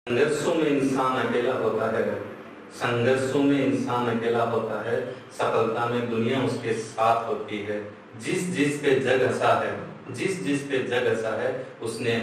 संघर्षों में इंसान अकेला होता है। संघर्षों में इंसान अकेला होता है। सफलता में दुनिया उसके साथ होती है। जिस जिस पे जग हंसा है, जिस जिस पे जग हंसा है, उसने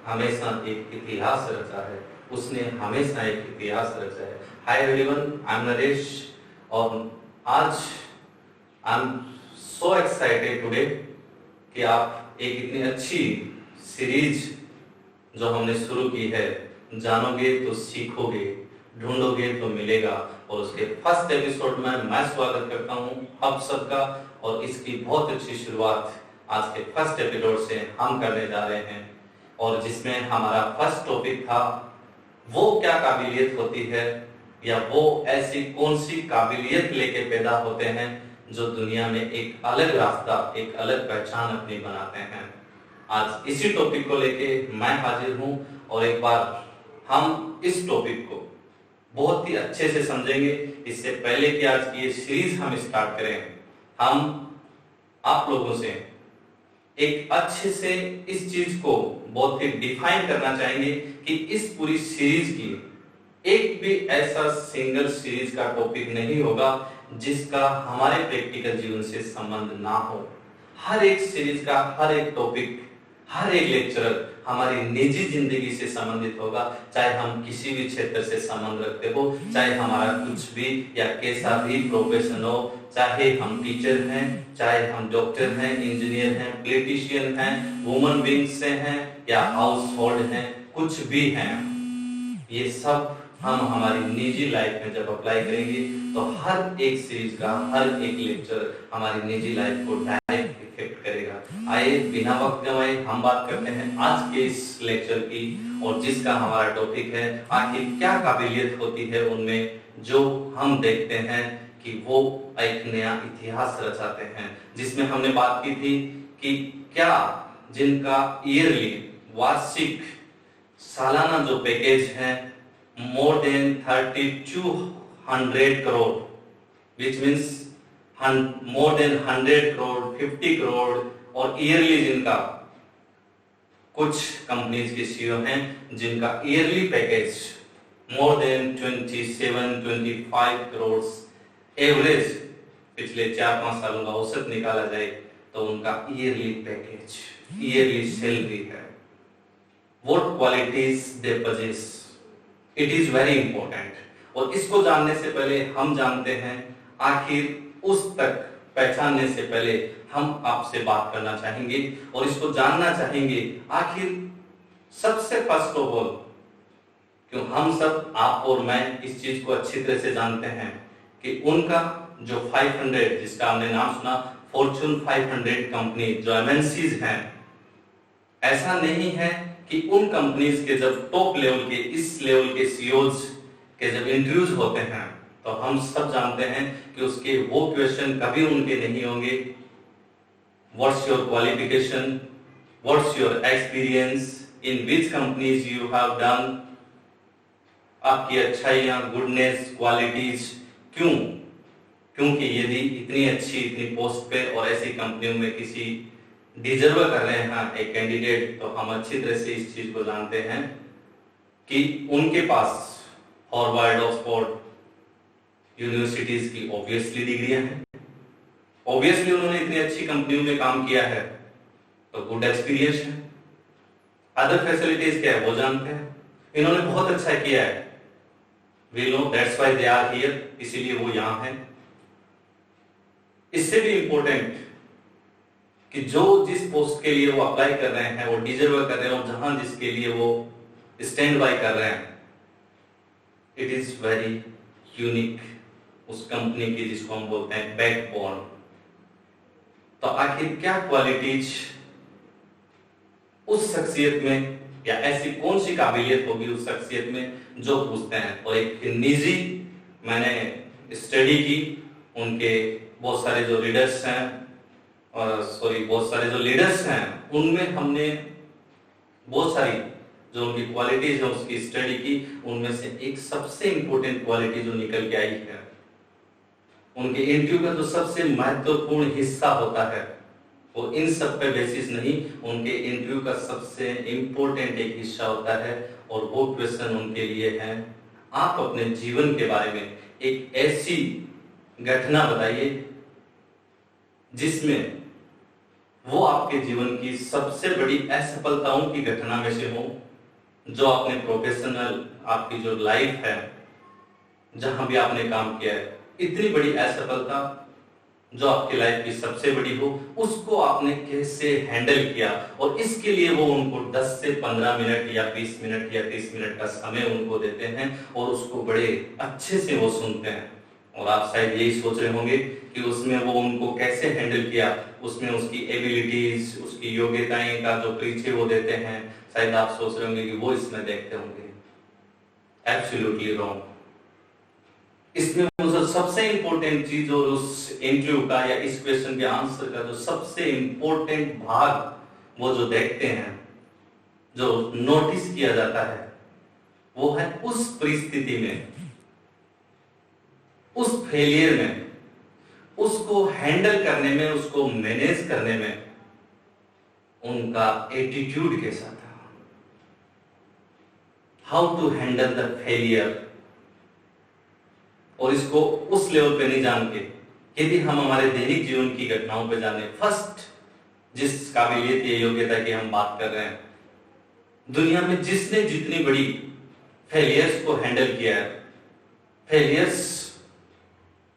हमेशा एक इतिहास रचा है। उसने हमेशा एक इतिहास रचा है। Hi everyone, I am Naresh और आज I am so excited today कि आप एक इतनी अच्छी सीरीज जो हमने शुरू की है, जानोगे तो सीखोगे, ढूंढोगे तो मिलेगा, और उसके फर्स्ट एपिसोड में मैं स्वागत करता हूं आप सबका। और इसकी बहुत अच्छी शुरुआत आज के फर्स्ट एपिसोड से हम करने जा रहे हैं, और जिसमें हमारा फर्स्ट टॉपिक था वो क्या काबिलियत होती है, या वो ऐसी कौन सी काबिलियत लेके पैदा होते हैं जो दुनिया में एक अलग रास्ता, एक अलग पहचान अपनी बनाते हैं। आज इसी टॉपिक को लेके मैं हाजिर हूं, और एक बार हम इस टॉपिक को बहुत ही अच्छे से समझेंगे। इससे पहले कि आज की ये सीरीज हम स्टार्ट करें, हम आप लोगों से एक अच्छे से इस चीज को बहुत ही डिफाइन करना चाहेंगे कि इस पूरी सीरीज की एक भी ऐसा सिंगल सीरीज का टॉपिक नहीं होगा जिसका हमारे प्रैक्टिकल जीवन से संबंध ना हो। हर एक सीरीज का हर एक टॉपिक, हर एक लेक्चरर हमारी निजी जिंदगी से संबंधित होगा। चाहे हम किसी भी क्षेत्र से संबंध रखते हो, चाहे हमारा कुछ भी या कैसा भी प्रोफेशन हो, चाहे हम टीचर हैं, चाहे हम डॉक्टर हैं, इंजीनियर हैं, पॉलिटिशियन हैं, वुमन बीइंग से हैं, या हाउस होल्ड हैं, कुछ भी हैं, ये सब हम हमारी निजी लाइफ में जब अप्लाई करेंगे तो हर एक सीरीज का हर एक लेक्चर हमारी निजी लाइफ को डायरेक्ट इफेक्ट करेगा। आइए बिना वक्त गंवाए हम बात करते हैं आज के इस लेक्चर की, और जिसका हमारा टॉपिक है आखिर क्या काबिलियत होती है उनमें, जो हम देखते हैं कि वो एक नया इतिहास रचाते हैं। जिसमें हमने बात की थी कि क्या जिनका ईयरली, वार्षिक, सालाना जो पैकेज है more than 3200 crore, which means more than 100 crore, 50 crore, और ईयरली जिनका, कुछ कंपनीज के सीईओ हैं जिनका yearly package more than 27-25 crore average पिछले 4-5 सालों का औसत निकाला जाए तो उनका ईयरली पैकेज, ईयरली सैलरी है। What qualities they possess, it is very important. और इसको जानने से पहले हम जानते हैं, आखिर उस तक पहचानने से पहले हम आपसे बात करना चाहेंगे और इसको जानना चाहेंगे आखिर सबसे फर्स्ट ऑफ ऑल, क्यों हम सब, आप और मैं इस चीज को अच्छी तरह से जानते हैं कि उनका जो 500, जिसका हमने नाम सुना, फॉर्च्यून 500 कंपनी जो एमएनसीज हैं, ऐसा नहीं है कि उन कंपनीज के जब टॉप लेवल के, इस लेवल के सीईओज के जब इंटरव्यूज होते हैं तो हम सब जानते हैं कि उसके वो क्वेश्चन कभी उनके नहीं होंगे what's your qualification, what's your experience, in which companies you have done, आपकी अच्छाइयां, गुडनेस, क्वालिटीज। क्यों? क्योंकि यदि इतनी अच्छी, इतनी पोस्ट पे और ऐसी कंपनियों में किसी डिजर्व कर रहे हैं एक कैंडिडेट, तो हम अच्छी तरह से इस चीज को जानते हैं कि उनके पास हार्वर्ड, ऑक्सफोर्ड यूनिवर्सिटीज की ऑब्वियसली डिग्रियां हैं, ऑब्वियसली उन्होंने इतनी अच्छी कंपनियों में काम किया है तो गुड एक्सपीरियंस है। अदर फैसिलिटीज क्या है वो जानते हैं, इन्होंने बहुत अच्छा किया है, we know that's why they are here, इसीलिए वो यहां हैं। इससे भी इंपॉर्टेंट कि जो जिस पोस्ट के लिए वो अप्लाई कर रहे हैं वो डिजर्व कर रहे हैं, और जहां जिसके लिए वो स्टैंड बाय कर रहे हैं, इट इज वेरी यूनिक उस कंपनी की, जिसको हम बोलते हैं बैकबोन। तो आखिर क्या क्वालिटीज उस शख्सियत में, या ऐसी कौन सी काबिलियत होगी उस शख्सियत में जो पूछते हैं। और एक निजी मैंने स्टडी की, उनके बहुत सारे जो लीडर्स हैं, बहुत सारे जो लीडर्स हैं, उनमें हमने बहुत सारी जो उनकी क्वालिटीज है उसकी स्टडी की। उनमें से एक सबसे इंपॉर्टेंट क्वालिटी जो निकल के आई है, उनके इंटरव्यू का जो सबसे महत्वपूर्ण हिस्सा होता है वो इन सब पे बेसिस नहीं, उनके इंटरव्यू का सबसे इम्पोर्टेंट एक हिस्सा होता है और वो क्वेश्चन उनके लिए है, आप अपने जीवन के बारे में एक ऐसी घटना बताइए जिसमें वो आपके जीवन की सबसे बड़ी असफलताओं की घटना में से हो, जो आपने प्रोफेशनल आपकी जो लाइफ है, जहां भी आपने काम किया है, इतनी बड़ी असफलता जो आपकी लाइफ की सबसे बड़ी हो, उसको आपने कैसे हैंडल किया। और इसके लिए वो उनको 10 से 15 मिनट या 20 मिनट या 30 मिनट का समय उनको देते हैं और उसको बड़े अच्छे से वो सुनते हैं। और आप शायद यही सोच रहे होंगे कि उसमें वो उनको कैसे हैंडल किया, उसमें उसकी एबिलिटीज, उसकी योग्यताएं का जो परिचय वो देते हैं, शायद आप सोच रहे होंगे कि वो इसमें देखते होंगे। Absolutely wrong. इसमें वो जो सबसे इंपॉर्टेंट चीज और उस इंटरव्यू का या इस क्वेश्चन के आंसर का जो सबसे इंपॉर्टेंट भाग वो जो देखते हैं, जो नोटिस किया जाता है, वो है उस परिस्थिति में, उस फेलियर में, उसको हैंडल करने में, उसको मैनेज करने में उनका एटीट्यूड कैसा था। How to handle the failure. और इसको उस लेवल पे नहीं जान के, यदि हम हमारे दैनिक जीवन की घटनाओं पे जाने, फर्स्ट जिस काबिलियत या योग्यता की हम बात कर रहे हैं, दुनिया में जिसने जितनी बड़ी फेलियर्स को हैंडल किया है, फेलियर्स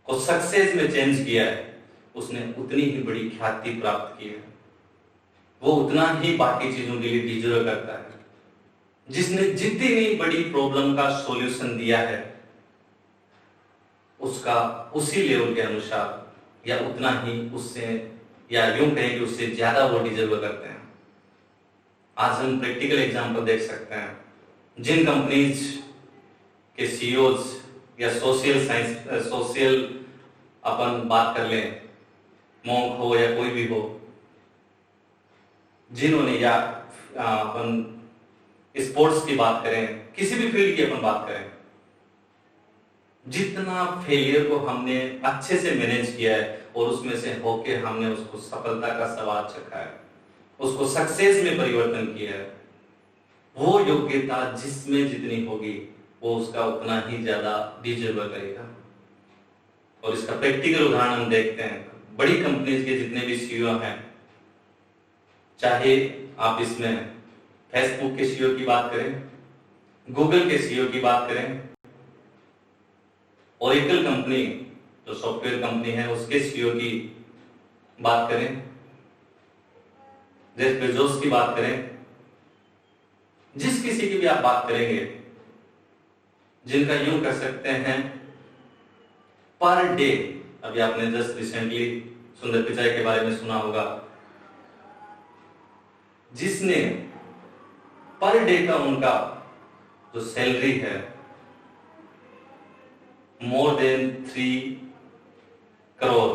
को सक्सेस में चेंज किया है, उसने उतनी ही बड़ी ख्याति प्राप्त की है। वो उतना ही बाकी चीजों के लिए डिजर्व करता है। जिसने जितनी बड़ी प्रॉब्लम का सॉल्यूशन दिया है, उसका उसी लेवल के अनुसार या उतना ही उससे, या यूं कहें कि उससे ज्यादा वो डिजर्व करते हैं। आज हम प्रैक्टिकल एग्जांपल देख सकते हैं। जिन कंपनीज के सीईओज या सोशल अपन बात कर लें, मॉन्क हो या कोई भी हो, जिन्होंने, या अपन स्पोर्ट्स की बात करें, किसी भी फील्ड की अपन बात करें, जितना फेलियर को हमने अच्छे से मैनेज किया है और उसमें से होके हमने उसको सफलता का स्वाद चखा है, उसको सक्सेस में परिवर्तन किया है, वो योग्यता जिसमें जितनी होगी वो उसका उतना ही ज्यादा डिजर्व करेगा। और इसका प्रैक्टिकल उदाहरण हम देखते हैं। बड़ी कंपनीज के जितने भी सीईओ हैं, चाहे आप इसमें फेसबुक के सीईओ की बात करें, गूगल के सीईओ की बात करें, ओरेकल कंपनी जो सॉफ्टवेयर कंपनी है उसके सीईओ की बात करें, जेफ बेजोस की बात करें, जिस किसी की भी आप बात करेंगे, जिनका यूं कर सकते हैं पर डे, अभी आपने जस्ट रिसेंटली सुंदर पिचाई के बारे में सुना होगा, जिसने पर डे का उनका जो सैलरी है मोर देन 3 करोड़,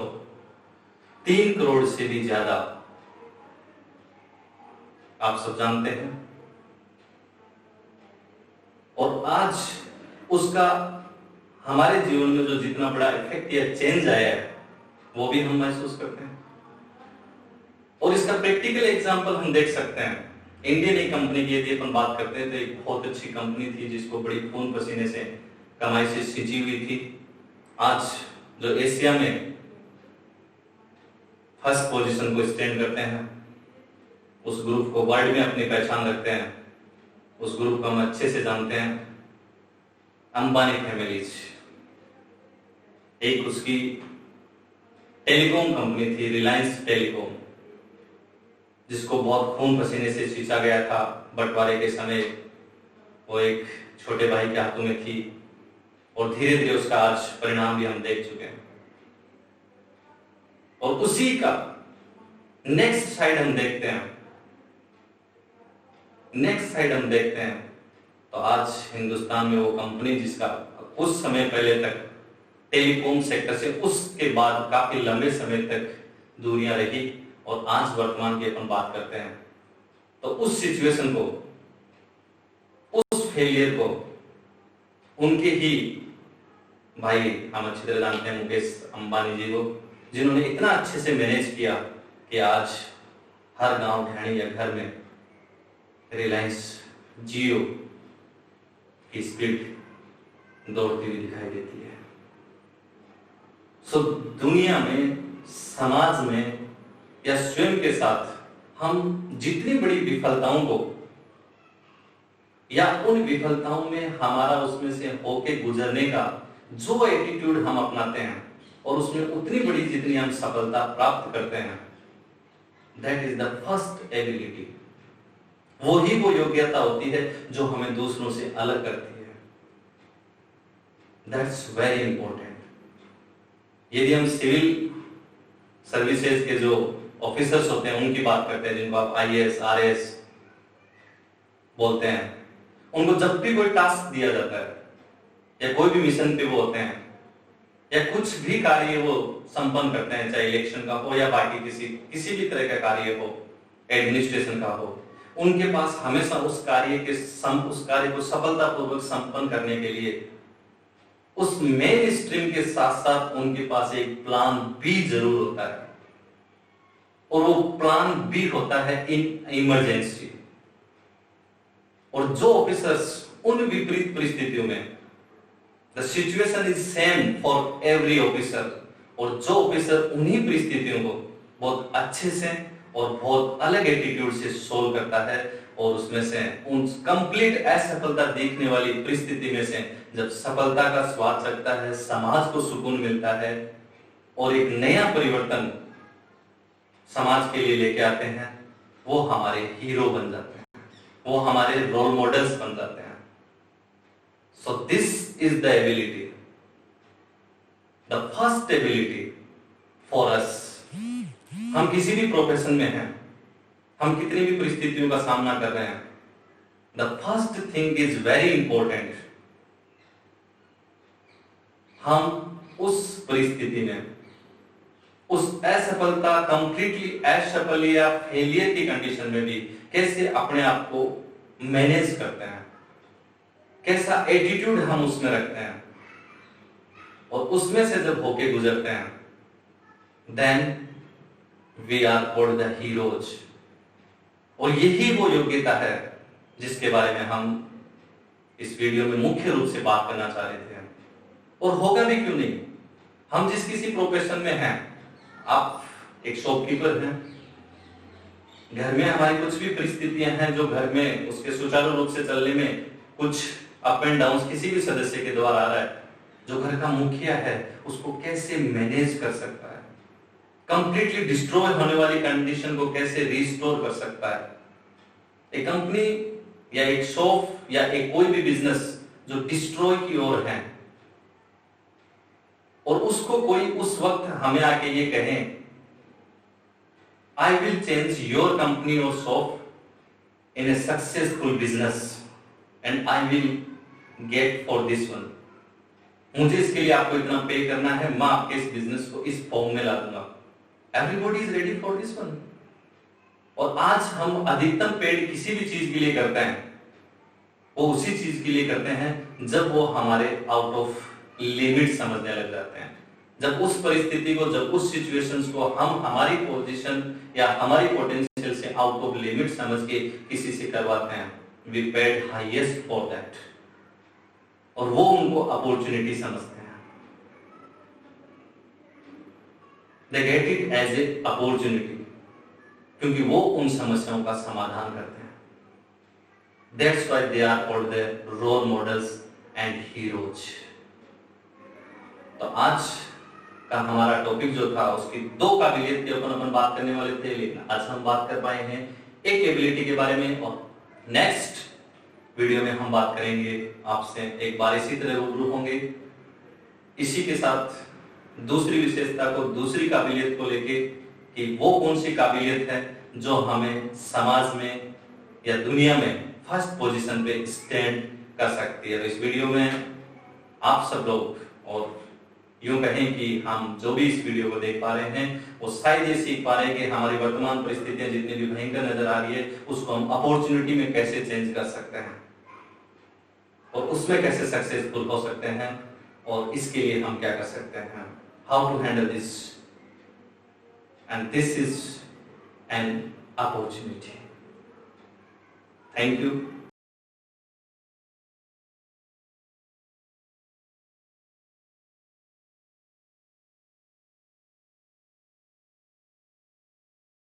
3 करोड़ से भी ज्यादा, आप सब जानते हैं। और आज उसका हमारे जीवन में जो जितना बड़ा इफेक्ट या चेंज आया है, वो भी हम महसूस करते हैं। और इसका प्रैक्टिकल एग्जांपल हम देख सकते हैं। इंडियन एक कंपनी की यदि अपन बात करते हैं तो एक बहुत अच्छी कंपनी थी, जिसको बड़ी खून पसीने से कमाई से सींची हुई थी। आज जो एशिया में फर्स्ट पोजीशन को स्टैंड करते हैं, उस ग्रुप को वर्ल्ड में अपनी पहचान रखते हैं, उस ग्रुप को हम अच्छे से जानते हैं, अंबानी फैमिलीज। एक उसकी टेलीकॉम कंपनी थी, रिलायंस टेलीकॉम, जिसको बहुत खून पसीने से सींचा गया था। बंटवारे के समय वो एक छोटे भाई के हाथों में थी और धीरे धीरे उसका आज परिणाम भी हम देख चुके हैं। और उसी का नेक्स्ट साइड हम देखते हैं, तो आज हिंदुस्तान में वो कंपनी जिसका कुछ समय पहले तक टेलीकॉम सेक्टर से उसके बाद काफी लंबे समय तक दूरियां रही, और आज वर्तमान की अपन बात करते हैं, तो उस सिचुएशन को, उस फेलियर को उनके ही भाई, हम अच्छी तरह जानते हैं, मुकेश अंबानी जी को, जिन्होंने इतना अच्छे से मैनेज किया कि आज हर गांव ढाणी या घर में रिलायंस जियो की स्पीड दौड़ती हुई दिखाई देती है। सो दुनिया में, समाज में या स्वयं के साथ हम जितनी बड़ी विफलताओं को या उन विफलताओं में हमारा उसमें से होके गुजरने का जो एटीट्यूड हम अपनाते हैं और उसमें उतनी बड़ी जितनी हम सफलता प्राप्त करते हैं, that is the first ability. वो ही वो योग्यता होती है जो हमें दूसरों से अलग करती है। That's very important. यदि हम सिविल सर्विसेज के जो ऑफिसर्स होते हैं उनकी बात करते हैं, जिनको आप आईएएस, आरएएस बोलते हैं, उनको जब भी कोई टास्क दिया जाता है या कोई भी मिशन पे वो होते हैं या कुछ भी कार्य वो संपन्न करते हैं, चाहे इलेक्शन का हो या बाकी किसी भी तरह का कार्य हो, एडमिनिस्ट्रेशन का हो, उनके पास हमेशा उस कार्य को सफलतापूर्वक संपन्न करने के लिए उस मेन स्ट्रीम के साथ साथ उनके पास एक प्लान बी जरूर होता है, और वो प्लान बी होता है इन इमरजेंसी। और जो ऑफिसर्स उन विपरीत परिस्थितियों में, the situation is same for every officer, और जो ऑफिसर उन्हीं परिस्थितियों को बहुत अच्छे से और बहुत अलग एटीट्यूड से सोल्व करता है और उसमें से उन कंप्लीट असफलता देखने वाली परिस्थिति में से जब सफलता का स्वाद चखता है, समाज को सुकून मिलता है और एक नया परिवर्तन समाज के लिए लेके आते हैं, वो हमारे हीरो बन जाते हैं, वो हमारे रोल मॉडल्स बन जाते हैं। So this is the ability, the first ability for us. हम किसी भी प्रोफेशन में हैं, हम कितनी भी परिस्थितियों का सामना कर रहे हैं, the first thing is very important. हम उस परिस्थिति में, उस असफलता, कंप्लीटली असफल या फेलियर की कंडीशन में भी कैसे अपने आप को मैनेज करते हैं, कैसा एटीट्यूड हम उसमें रखते हैं और उसमें से जब होके गुजरते हैं, then we are called the heroes. और यही वो योग्यता है जिसके बारे में हम इस वीडियो में मुख्य रूप से बात करना चाह रहे थे। और होगा भी क्यों नहीं, हम जिस किसी प्रोफेशन में हैं, आप एक शॉपकीपर हैं, घर में हमारी कुछ भी परिस्थितियां हैं जो घर में उसके सुचारू रूप से चलने में कुछ अप एंड डाउन किसी भी सदस्य के द्वारा आ रहा है, जो घर का मुखिया है उसको कैसे मैनेज कर सकता है, कंप्लीटली डिस्ट्रॉय होने वाली कंडीशन को कैसे रिस्टोर कर सकता है। एक कंपनी या एक शॉप या एक कोई भी बिजनेस जो डिस्ट्रॉय की ओर है और उसको कोई उस वक्त हमें आके ये कहे, I will change your company और shop in a successful business and I will get for this one, मुझे इसके लिए आपको इतना पे करना है, मैं आपके इस बिजनेस को इस फॉर्म में ला दूंगा। Everybody is ready for this one. और आज हम अधिकतम पेड किसी भी चीज के लिए करते हैं, वो उसी चीज के लिए करते हैं जब वो हमारे आउट ऑफ लिमिट समझने लग जाते हैं, जब उस परिस्थिति को, जब उस सिचुएशंस को हम हमारी पोजीशन या हमारी पोटेंशियल से आउट ऑफ लिमिट समझ के किसी से करवाते हैं। We paid highest for that, और वो उनको अपॉर्चुनिटी समझते हैं, they get it as a opportunity, क्योंकि वो उन समस्याओं का समाधान करते हैं। That's why they are called the role models and heroes. तो आज का हमारा टॉपिक जो था उसकी दो काबिलियत के ऊपर अपन बात करने वाले थे, लेकिन आज हम बात कर पाए हैं एक एबिलिटी के बारे में, और नेक्स्ट वीडियो में हम बात करेंगे आपसे एक बार इसी तरह रूबरू होंगे, इसी के साथ दूसरी विशेषता को, दूसरी काबिलियत को लेके कि वो कौन सी काबिलियत है जो हमें समाज में या दुनिया में फर्स्ट पोजीशन पे स्टैंड कर सकती है। तो इस वीडियो में आप सब लोग, और यूं कहें कि हम जो भी इस वीडियो को देख पा रहे हैं, वो शायद ये सीख पा रहे हैं कि हमारी वर्तमान परिस्थितियां जितनी भी भयंकर नजर आ रही है उसको हम अपॉर्चुनिटी में कैसे चेंज कर सकते हैं और उसमें कैसे सक्सेसफुल हो सकते हैं, और इसके लिए हम क्या कर सकते हैं, how to handle this, and this is an opportunity. Thank you.